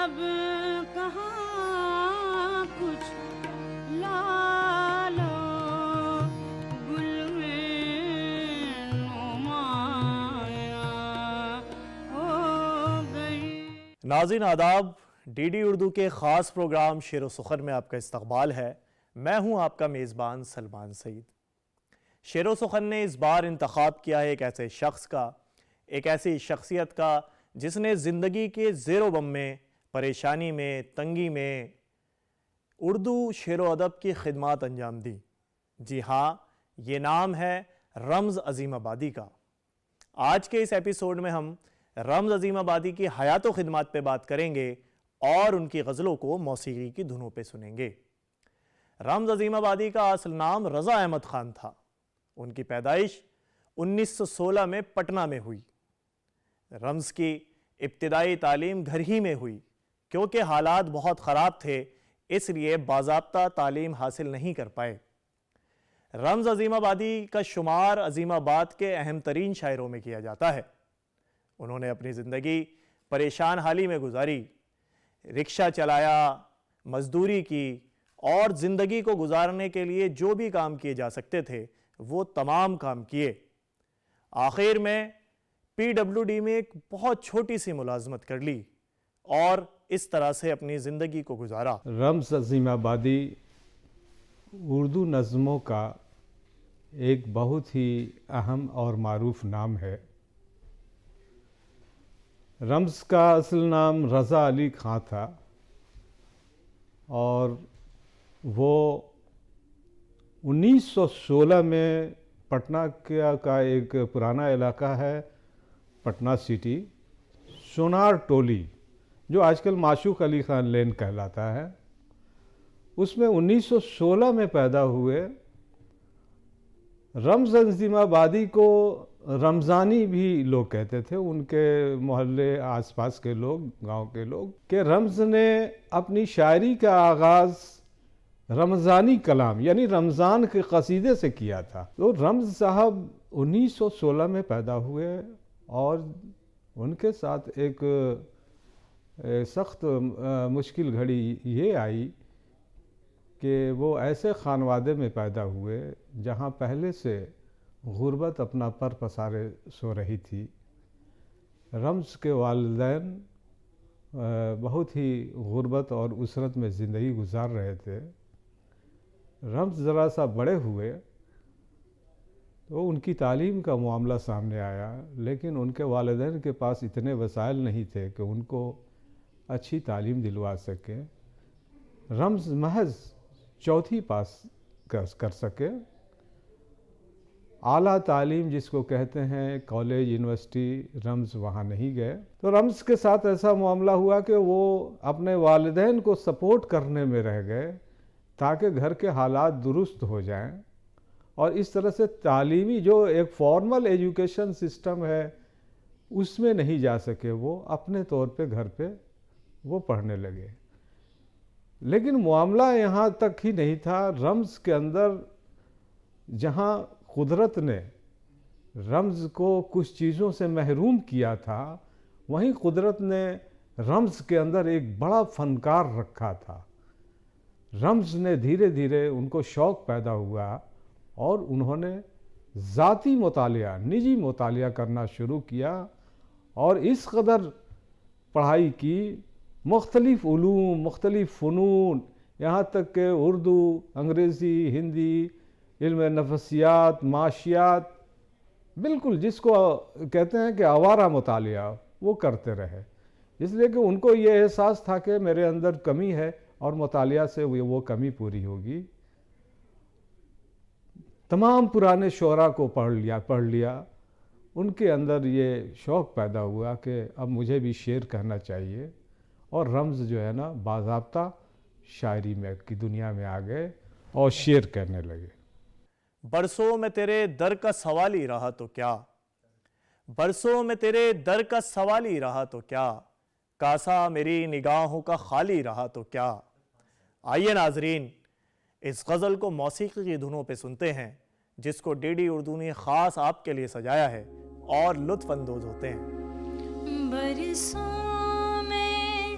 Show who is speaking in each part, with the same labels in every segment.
Speaker 1: अब कहाँ कुछ लालो गुल में नुमाया हो गई।
Speaker 2: नाज़रीन आदाब, डीडी उर्दू के ख़ास प्रोग्राम शेर व सुखन में आपका इस्तकबाल है। मैं हूं आपका मेज़बान सलमान सईद। शेर व सुखन ने इस बार इंतखाब किया है एक ऐसे शख्स का, एक ऐसी शख्सियत का जिसने ज़िंदगी के ज़ेरो बम में, परेशानी में, तंगी में उर्दू शेर व अदब की खिदमत अंजाम दी। जी हाँ, ये नाम है रम्ज़ अज़ीम आबादी का। आज के इस एपिसोड में हम रम्ज़ अज़ीम आबादी की हयात व खिदमत पे बात करेंगे और उनकी गज़लों को मौसीकी की धुनों पे सुनेंगे। रम्ज़ अज़ीम आबादी का असल नाम रज़ा अहमद ख़ान था। उनकी पैदाइश 1916 में पटना में हुई। रम्ज़ की इब्तिदाई तालीम घर ही में हुई। क्योंकि हालात बहुत ख़राब थे, इसलिए बाज़ाब्ता तालीम हासिल नहीं कर पाए। रम्ज़ अज़ीम आबादी का शुमार अज़ीमाबाद के अहम तरीन शायरों में किया जाता है। उन्होंने अपनी ज़िंदगी परेशान हाली में गुजारी, रिक्शा चलाया, मजदूरी की और ज़िंदगी को गुजारने के लिए जो भी काम किए जा सकते थे वो तमाम काम किए। आखिर में PWD में एक बहुत छोटी सी मुलाजमत कर ली और इस तरह से अपनी ज़िंदगी को गुजारा।
Speaker 3: रम्ज़ अज़ीम आबादी उर्दू नज़्मों का एक बहुत ही अहम और मारूफ नाम है। रम्ज़ का असल नाम रज़ा अली ख़ां था और वो 1916 में पटना का एक पुराना इलाका है, पटना सिटी, सोनार टोली, जो आजकल माशूक अली ख़ान लेन कहलाता है, उसमें 1916 में पैदा हुए। रम्ज़ अज़ीम आबादी को रमज़ानी भी लोग कहते थे, उनके मोहल्ले आसपास के लोग, गांव के लोग, कि रम्ज़ ने अपनी शायरी का आगाज़ रमज़ानी कलाम यानी रमज़ान के कसीदे से किया था। तो रम्ज़ साहब 1916 में पैदा हुए और उनके साथ एक सख्त मुश्किल घड़ी ये आई कि वो ऐसे खानवादे में पैदा हुए जहाँ पहले से गुर्बत अपना पर पसारे सो रही थी। रम्ज़ के वालिदैन बहुत ही गुर्बत और उसरत में ज़िंदगी गुजार रहे थे। रम्ज़ ज़रा सा बड़े हुए तो उनकी तालीम का मामला सामने आया, लेकिन उनके वालिदैन के पास इतने वसाइल नहीं थे कि उनको अच्छी तालीम दिलवा सकें। रम्ज़ महज चौथी पास कर सके। आला तालीम जिसको कहते हैं, कॉलेज, यूनिवर्सिटी, रम्ज़ वहाँ नहीं गए। तो रम्ज़ के साथ ऐसा मामला हुआ कि वो अपने वालिदैन को सपोर्ट करने में रह गए ताकि घर के हालात दुरुस्त हो जाएं और इस तरह से तालीमी जो एक फॉर्मल एजुकेशन सिस्टम है उसमें नहीं जा सके। वो अपने तौर पे घर पे वो पढ़ने लगे। लेकिन मामला यहाँ तक ही नहीं था। रम्ज़ के अंदर जहाँ कुदरत ने रम्ज़ को कुछ चीज़ों से महरूम किया था, वहीं कुदरत ने रम्ज़ के अंदर एक बड़ा फ़नकार रखा था। रम्ज़ ने धीरे धीरे उनको शौक़ पैदा हुआ और उन्होंने ज़ाती मुतालिया, निजी मुतालिया करना शुरू किया और इस कदर पढ़ाई की, मुख्तलिफ़ उलूम, मुख्तलिफ़ फ़नून, यहाँ तक कि उर्दू, अंग्रेज़ी, हिंदी, इल्म नफ़सियात, माशियात, बिल्कुल जिसको कहते हैं कि आवारा मुतालिया, वो करते रहे। इसलिए कि उनको ये एहसास था कि मेरे अंदर कमी है और मुतालिया से वो कमी पूरी होगी। तमाम पुराने शोरा को पढ़ लिया। उनके अंदर ये शौक़ पैदा हुआ कि अब मुझे भी शेर कहना चाहिए और रम्ज़ जो है ना बाज़ाब्ता शायरी में की दुनिया में आ गए और शेर कहने लगे।
Speaker 2: बरसों में तेरे दर का सवाल ही रहा तो क्या, बरसों में तेरे दर का सवाल ही रहा तो क्या, कासा मेरी निगाहों का खाली रहा तो क्या। आइए नाजरीन, इस गज़ल को मौसीकी की धुनों पे सुनते हैं जिसको डीडी उर्दू ने ख़ास आपके लिए सजाया है और लुत्फ़ अंदोज़ होते हैं।
Speaker 1: बरसों में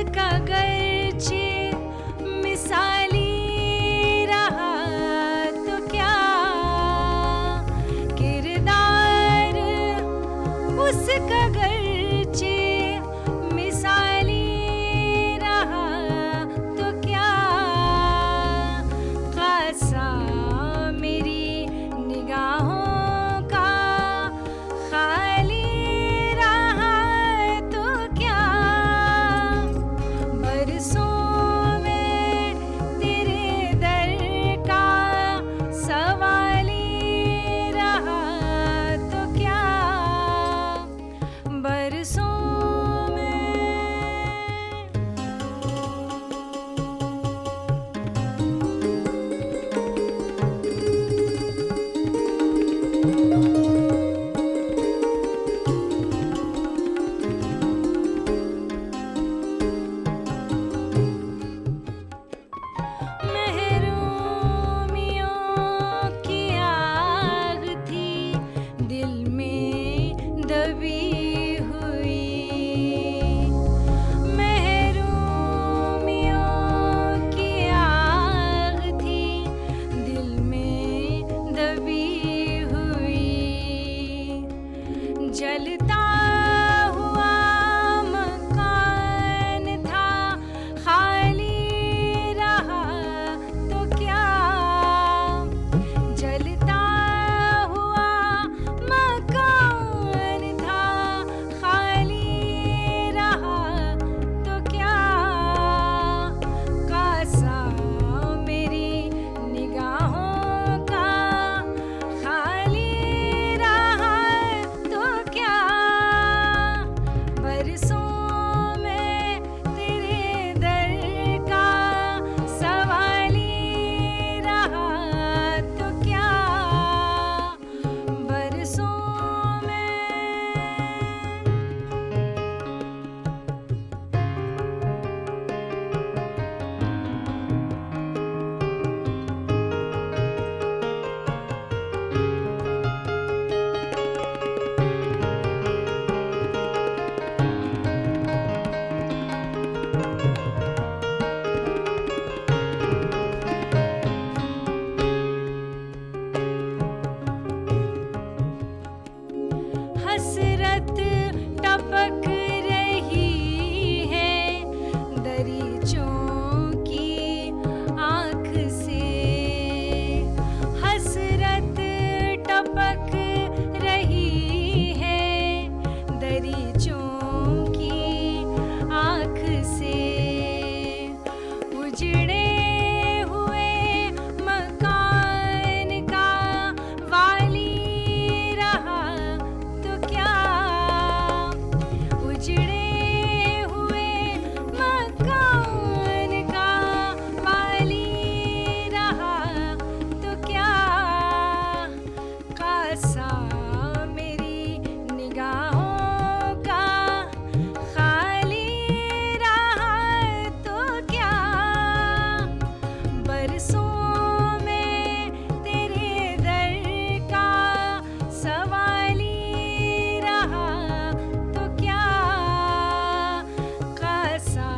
Speaker 1: उसका गर्चे मिसाली रहा तो क्या किरदार उसका गर्चे मिसाली रहा तो क्या खासा मेरी निगाहों का खाली रहा तो क्या बरसों में तेरे दर का सवाली रहा तो क्या बरसों में महरूमियों की आग थी दिल में दबी हुई महरूमियों की आग थी दिल में दबी हुई जलता हुआ मकान था खाली रहा तो क्या जलता हुआ मकान था खाली रहा तो क्या कासा मेरी निगाहों का खाली रहा तो क्या बरसों में तेरे दर का सवाली रहा तो क्या बरसों में हसरत टपक रही है दरीचों की आँख से हसरत टपक रही है दरीचों की आँख से उजड़े हुए मकान का वाली रहा तो क्या उजड़े हुए मकान का वाली रहा तो क्या कासा मेरी निगाहों का खाली रहा तो क्या बरसों में तेरे दर का सवाली रहा तो क्या कासा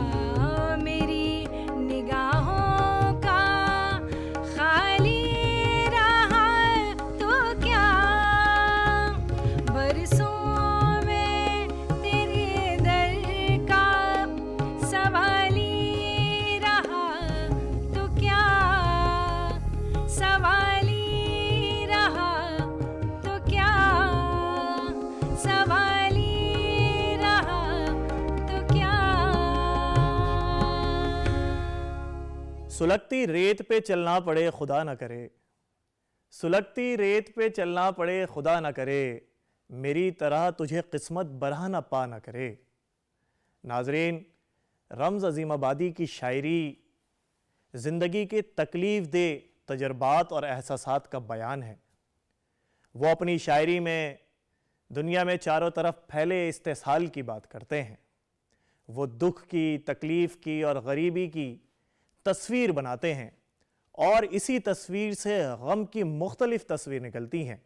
Speaker 1: मेरी निगाहों का खाली रहा तो क्या बरसों में तेरे दर का सवाली रहा तो क्या सवाली रहा तो क्या सवाली रहा तो क्या
Speaker 2: सुलगती रेत पे चलना पड़े खुदा न करे, सुलगती रेत पे चलना पड़े खुदा न करे, मेरी तरह तुझे किस्मत बरहा न पा न करे। नाजरीन, रम्ज़ अज़ीमाबादी की शायरी ज़िंदगी के तकलीफ़ दे तजर्बात और एहसासात का बयान है। वो अपनी शायरी में दुनिया में चारों तरफ फैले इस्तेसाल की बात करते हैं। वो दुख की, तकलीफ़ की और गरीबी की तस्वीर बनाते हैं और इसी तस्वीर से गम की मुख्तलिफ तस्वीर निकलती हैं।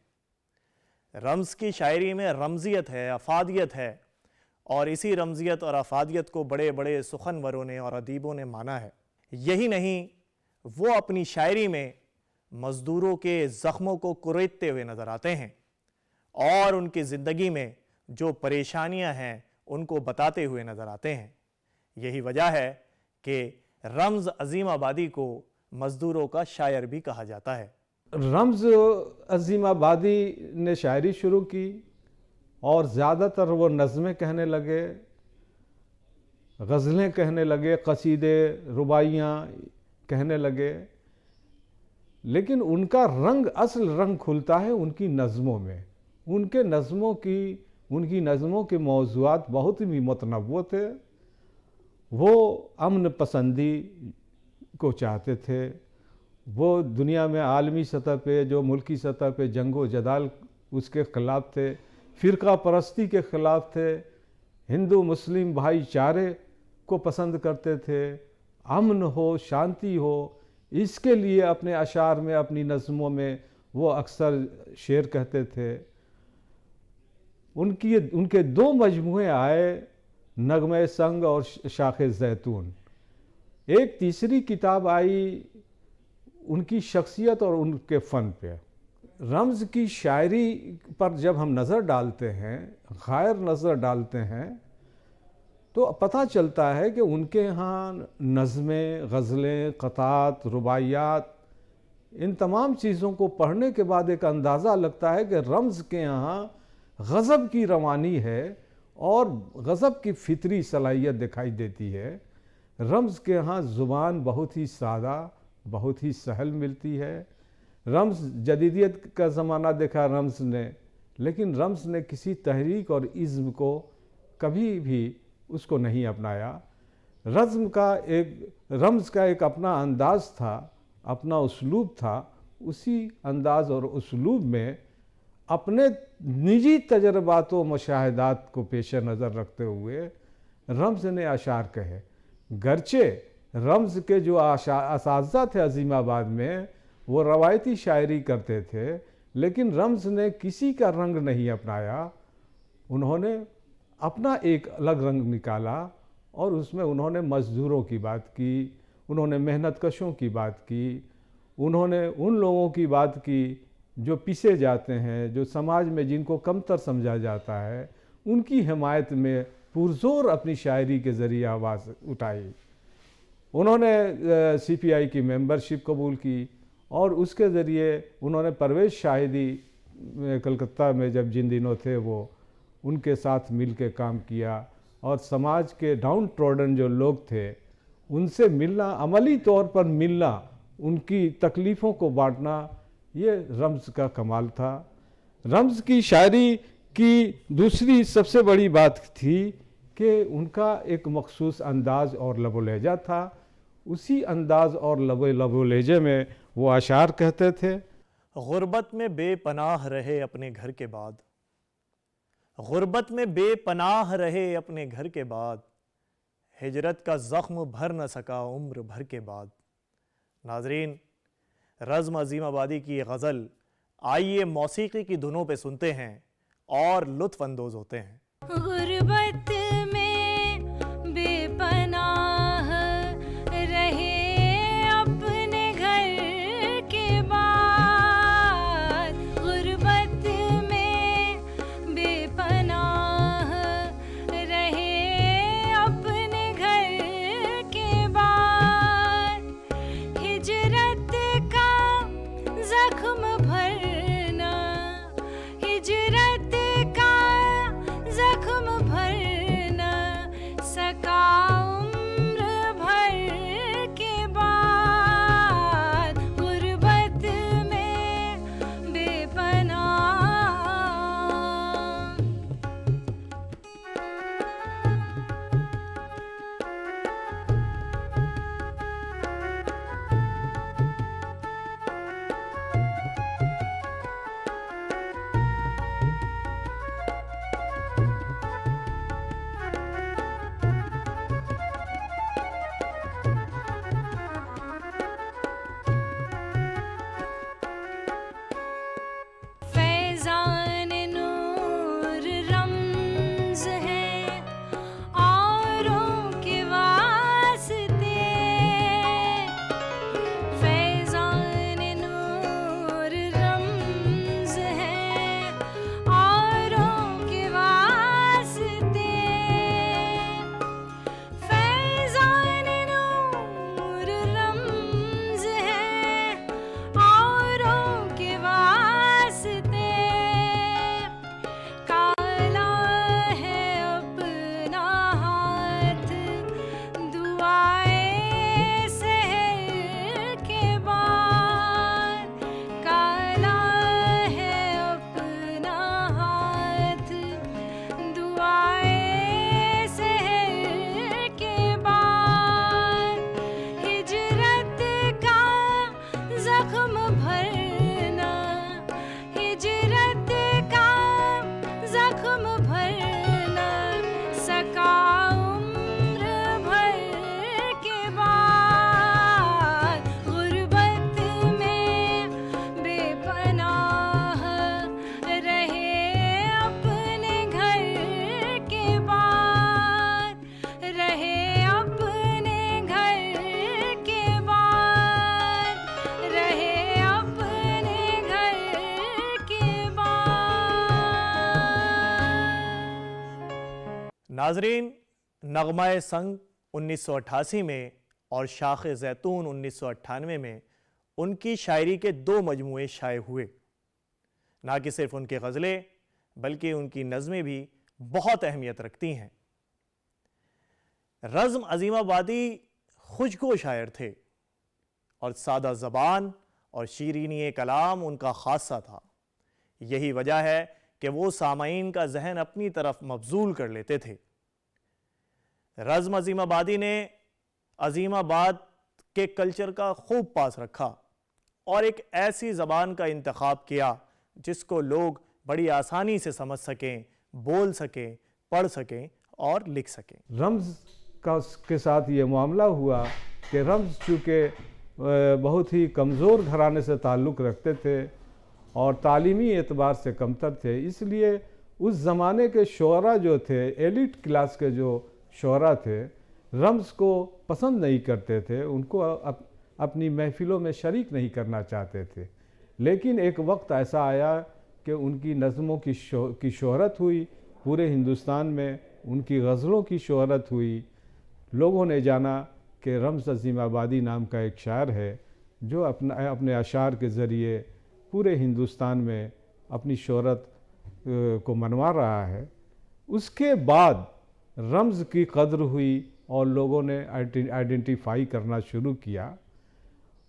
Speaker 2: रम्ज़ की शायरी में रमज़ियत है, अफादियत है और इसी रमज़ियत और अफादियत को बड़े बड़े सुखनवरों ने और अदीबों ने माना है। यही नहीं, वो अपनी शायरी में मज़दूरों के ज़ख्मों को कुरेदते हुए नज़र आते हैं और उनकी ज़िंदगी में जो परेशानियां हैं उनको बताते हुए नज़र आते हैं। यही वजह है कि रम्ज़ अज़ीम आबादी को मज़दूरों का शायर भी कहा जाता है।
Speaker 3: रम्ज़ अज़ीम आबादी ने शायरी शुरू की और ज़्यादातर वो नज़में कहने लगे, गज़लें कहने लगे, कसीदे, रुबाइयाँ कहने लगे। लेकिन उनका रंग, असल रंग खुलता है उनकी नज़मों में। उनकी नज़मों के मौज़ूआत बहुत ही मुतनव्वो थे। वो अमन पसंदी को चाहते थे। वो दुनिया में आलमी सतह पे, जो मुल्की सतह पे जंगो जदाल उसके ख़िलाफ़ थे, फ़िरका परस्ती के ख़िलाफ़ थे, हिंदू मुस्लिम भाईचारे को पसंद करते थे, अमन हो, शांति हो, इसके लिए अपने अशार में, अपनी नज़मों में वो अक्सर शेर कहते थे। उनके दो मजमूए आए, नगमे संग और शाखे ज़ैतून। एक तीसरी किताब आई उनकी शख्सियत और उनके फ़न पे। रम्ज़ की शायरी पर जब हम नज़र डालते हैं, गायर नज़र डालते हैं, तो पता चलता है कि उनके यहाँ नज़में, गज़लें, क़तात, रुबाइयात, इन तमाम चीज़ों को पढ़ने के बाद एक अंदाज़ा लगता है कि रम्ज़ के यहाँ गज़ब की रवानी है और गज़ब की फितरी सलाहियत दिखाई देती है। रम्ज़ के यहाँ ज़ुबान बहुत ही सादा, बहुत ही सहल मिलती है। रम्ज़ जदीदियत का ज़माना देखा रम्ज़ ने, लेकिन रम्ज़ ने किसी तहरीक और इज़्म को कभी भी उसको नहीं अपनाया। रम्ज़ का एक अपना अंदाज़ था, अपना उसलूब था। उसी अंदाज़ और उसलूब में अपने निजी तजर्बात व मुशाहिदात को पेश नज़र रखते हुए रम्ज़ ने अशार कहे। गरचे रम्ज़ के जो असातिज़ा थे अज़ीमाबाद में, वो रवायती शायरी करते थे, लेकिन रम्ज़ ने किसी का रंग नहीं अपनाया। उन्होंने अपना एक अलग रंग निकाला और उसमें उन्होंने मज़दूरों की बात की, उन्होंने मेहनत कशों की बात की, उन्होंने उन लोगों की बात की जो पिसे जाते हैं, जो समाज में जिनको कमतर समझा जाता है, उनकी हिमायत में पुरज़ोर अपनी शायरी के ज़रिए आवाज़ उठाई। उन्होंने CPI की मेंबरशिप कबूल की और उसके ज़रिए उन्होंने परवेज़ शाहिदी कलकत्ता में जब जिन दिनों थे वो उनके साथ मिल के काम किया और समाज के डाउन ट्रोडन जो लोग थे उनसे मिलना, अमली तौर पर मिलना, उनकी तकलीफ़ों को बांटना, ये रम्ज़ का कमाल था। रम्ज़ की शायरी की दूसरी सबसे बड़ी बात थी कि उनका एक मखसूस अंदाज़ और लबो लहजा था। उसी अंदाज़ और लबो लहजे में वो अशार कहते थे।
Speaker 2: गुर्बत में बेपनाह रहे अपने घर के बाद, गुर्बत में बेपनाह रहे अपने घर के बाद, हिजरत का ज़ख्म भर न सका उम्र भर के बाद। नाजरीन, रज़्म अज़ीम आबादी की गज़ल आइए मौसीकी की धुनों पे सुनते हैं और लुत्फ़ अंदोज़ होते हैं।
Speaker 1: गुर्बत में बेपनाह रहे अपने घर के बाद, गुर्बत में बेपनाह रहे अपने घर के बाद, हिजरत का ज़ख्म भरना, हिजरत का ज़ख्म
Speaker 2: नाजरीन, नगमा-ए संग 1988 में और शाख ज़ैतून 1998 में उनकी शायरी के 2 मजमूए शाये हुए। ना कि सिर्फ उनकी गज़लें बल्कि उनकी नज़में भी बहुत अहमियत रखती हैं। रज़्म अज़ीमाबादी खुशगो शायर थे और सादा ज़बान और शीरीनी कलाम उनका खासा था। यही वजह है कि वो सामाईन का जहन अपनी तरफ मबजूल कर लेते थे। रज़्म अज़ीमाबादी ने अज़ीमाबाद के कल्चर का खूब पास रखा और एक ऐसी ज़बान का इंतखाब किया जिसको लोग बड़ी आसानी से समझ सकें, बोल सकें, पढ़ सकें और लिख सकें।
Speaker 3: रम्ज़ के साथ ये मामला हुआ कि रम्ज़ चूँकि बहुत ही कमज़ोर घराने से ताल्लुक़ रखते थे और तालीमी एतबार से कमतर थे, इसलिए उस ज़माने के शुअरा जो थे, एलिट क्लास के जो शुअरा थे, रम्ज़ को पसंद नहीं करते थे, उनको अपनी महफ़िलों में शरीक नहीं करना चाहते थे। लेकिन एक वक्त ऐसा आया कि उनकी नज़मों की शोहरत हुई, पूरे हिंदुस्तान में उनकी गज़लों की शोहरत हुई। लोगों ने जाना कि रम्ज़ अज़ीमाबादी नाम का एक शायर है जो अपने अशार के ज़रिए पूरे हिंदुस्तान में अपनी शोहरत को मनवा रहा है। उसके बाद रम्ज़ की कद्र हुई और लोगों ने आइडेंटिफाई करना शुरू किया,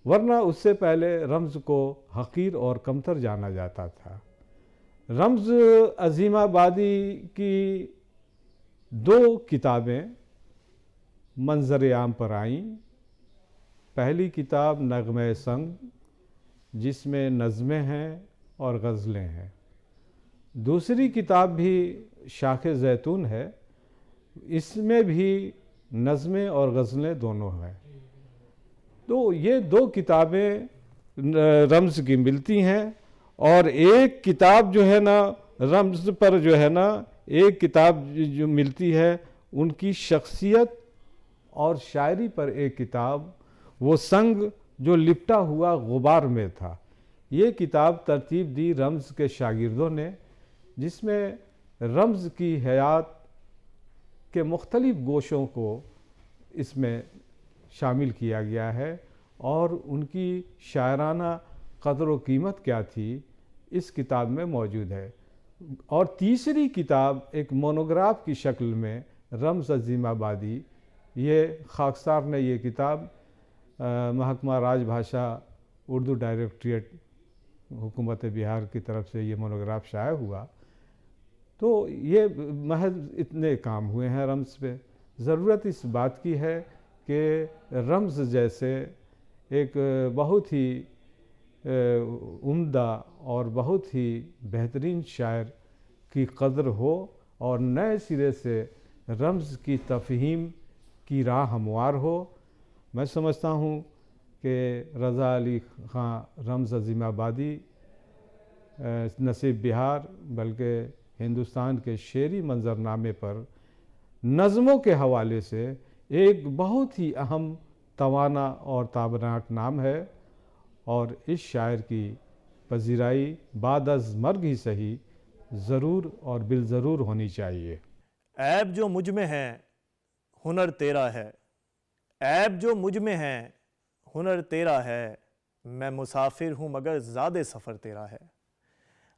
Speaker 3: वरना उससे पहले रम्ज़ को हक़ीर और कमतर जाना जाता था। रम्ज़ अज़ीमाबादी की 2 किताबें मंज़र आम पर आईं। पहली किताब नगमा-ए संग, जिसमें नज़में हैं और गज़लें हैं। दूसरी किताब भी शाख ज़ैतून है, इसमें भी नज़में और गज़लें दोनों हैं। तो ये 2 किताबें रम्ज़ की मिलती हैं और एक किताब जो है ना रम्ज़ पर जो है ना, एक किताब जो मिलती है उनकी शख्सियत और शायरी पर एक किताब, वो संग जो लिपटा हुआ गुबार में था। ये किताब तरतीब दी रम्ज़ के शागिर्दों ने, जिसमें रम्ज़ की हयात के मुख्तलिफ गोशों को इसमें शामिल किया गया है और उनकी शायराना क़द्र व कीमत क्या थी इस किताब में मौजूद है। और तीसरी किताब एक मोनोग्राफ की शक्ल में रम्ज़ अज़ीमाबादी, ये खाकसार ने ये किताब महकमा राजभाषा उर्दू डायरेक्टरेट हुकूमत बिहार की तरफ से ये मोनोग्राफ शाया हुआ। तो ये महज इतने काम हुए हैं रम्ज़ पे। ज़रूरत इस बात की है कि रम्ज़ जैसे एक बहुत ही उम्दा और बहुत ही बेहतरीन शायर की कद्र हो और नए सिरे से रम्ज़ की तफ़हीम की राह हमवार हो। मैं समझता हूँ कि रज़ा अली ख़ान रम्ज़ अज़ीमाबादी न सिर्फ बिहार बल्कि हिंदुस्तान के शेरी मंज़रनामे पर नज़मों के हवाले से एक बहुत ही अहम, तवाना और ताबनाक नाम है और इस शायर की पजीराई बाद अज़ मर्ग ही सही ज़रूर और बिलज़रूर होनी चाहिए।
Speaker 2: ऐब जो मुझ में है हुनर तेरा है, ऐब जो मुझ में है हुनर तेरा है, मैं मुसाफिर हूँ मगर ज़्यादा सफ़र तेरा है।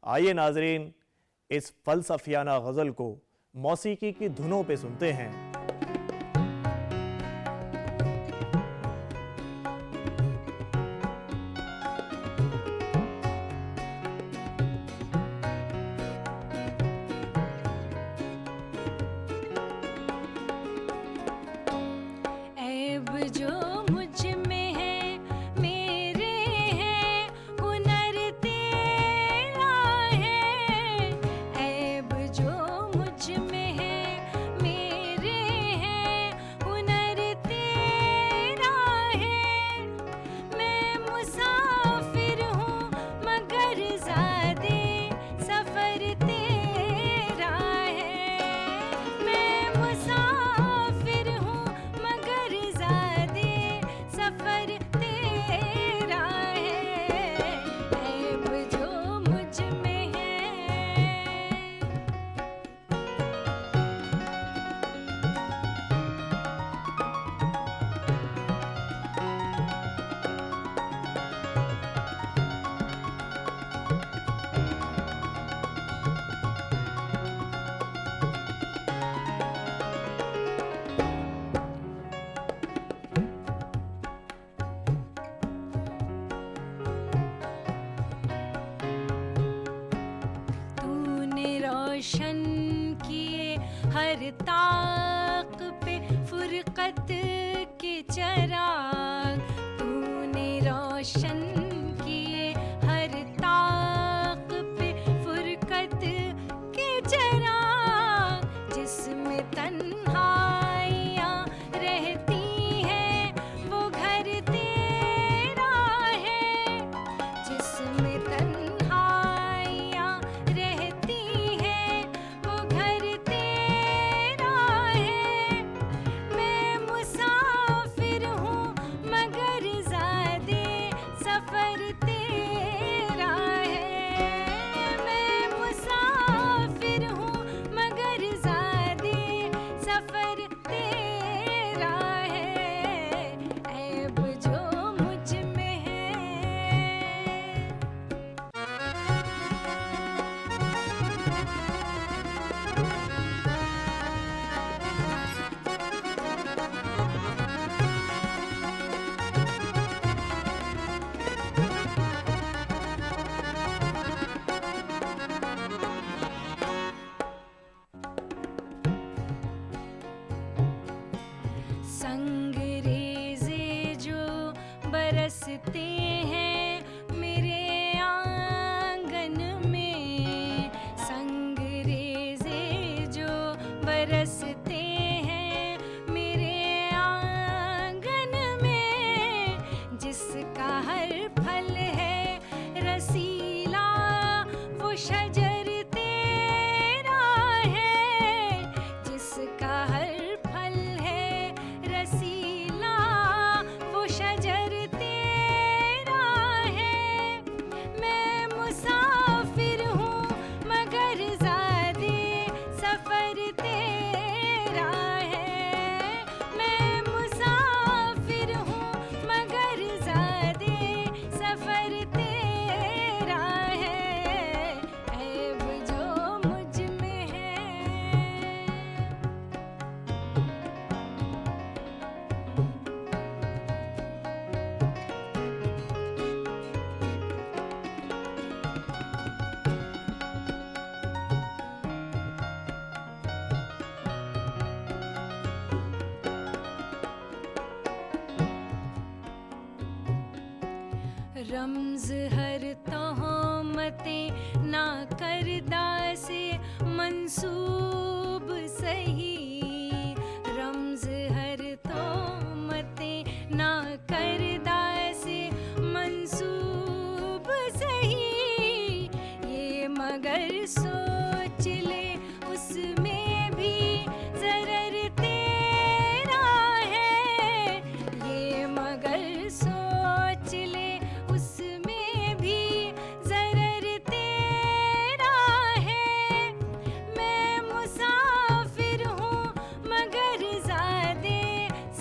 Speaker 2: आइए नाजरीन, इस फ़लसफ़ियाना गज़ल को मौसीकी की धुनों पे सुनते हैं।
Speaker 1: ऐब जो मुझ में है मेरे हैं हुनर तेरा है, ऐब जो मुझ में है मेरे हैं हुनर तेरा है। मैं मुसाफिर हूँ मगर ज़्यादे सफ़र तेरा है, मैं मुसाफिर हूँ मगर ज़्यादे रोशन किए हर ताक पे फुरकत के चिराग, तूने रोशन किए हर ताक पे फुरकत के चिराग, जिसमें तन्हाइयाँ रहती हैं वो घर तेरा है, जिसमें तन्हाइयाँ रहती हैं वो घर तेरा है। मैं मुसाफिर हूँ मगर ज़ादे सफ़र तेरा है, मैं मुसाफिर हूँ मगर ज़ादे सफ़र तेरा है, ऐब जो मुझ में है। संगरेज़े जो बरसते हैं मेरे आंगन में, संगरेज़े जो बरसते हैं मेरे आंगन में, जिसका हर फल है रसीला वो शजर तेरा है, जिसका हर फल है रसीला वो शजर तेरा है। मैं मुसाफिर हूँ मगर ज़ादे सफ़र तेरा है, मैं मुसाफिर हूँ मगर ज़ादे सफ़र तेरा है, ऐब जो मुझ में है। रम्ज़ हर तोहमतें ना करदा से मंसूब सही, रम्ज़ हर तोहमतें ना करदा से मंसूब सही, ये मगर सोच ले उसमें भी ज़रर तेरा है, ये मगर सोच ले उसमें भी ज़रर तेरा है। मैं मुसाफिर हूँ मगर ज़ादे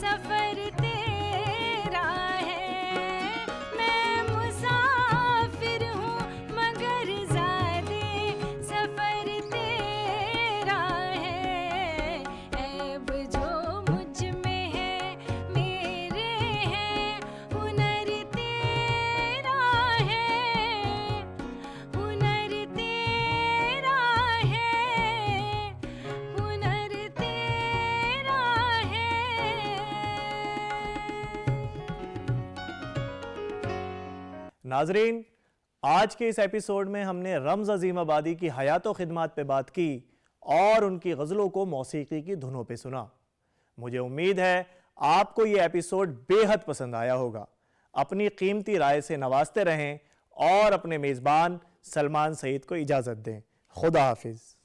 Speaker 1: सफ़र तेरा है, मैं मुसाफिर हूँ मगर ज़ादे सफ़र तेरा है, ऐब जो मुझ में है मेरे हैं हुनर तेरा है, हुनर तेरा है, हुनर तेरा है।
Speaker 2: नाजरीन, आज के इस एपिसोड में हमने रम्ज़ अज़ीम आबादी की हयात व खिदमात पे बात की और उनकी गज़लों को मौसीकी की धुनों पे सुना। मुझे उम्मीद है आपको ये एपिसोड बेहद पसंद आया होगा। अपनी कीमती राय से नवाजते रहें और अपने मेज़बान सलमान सईद को इजाज़त दें। खुदा हाफिज़।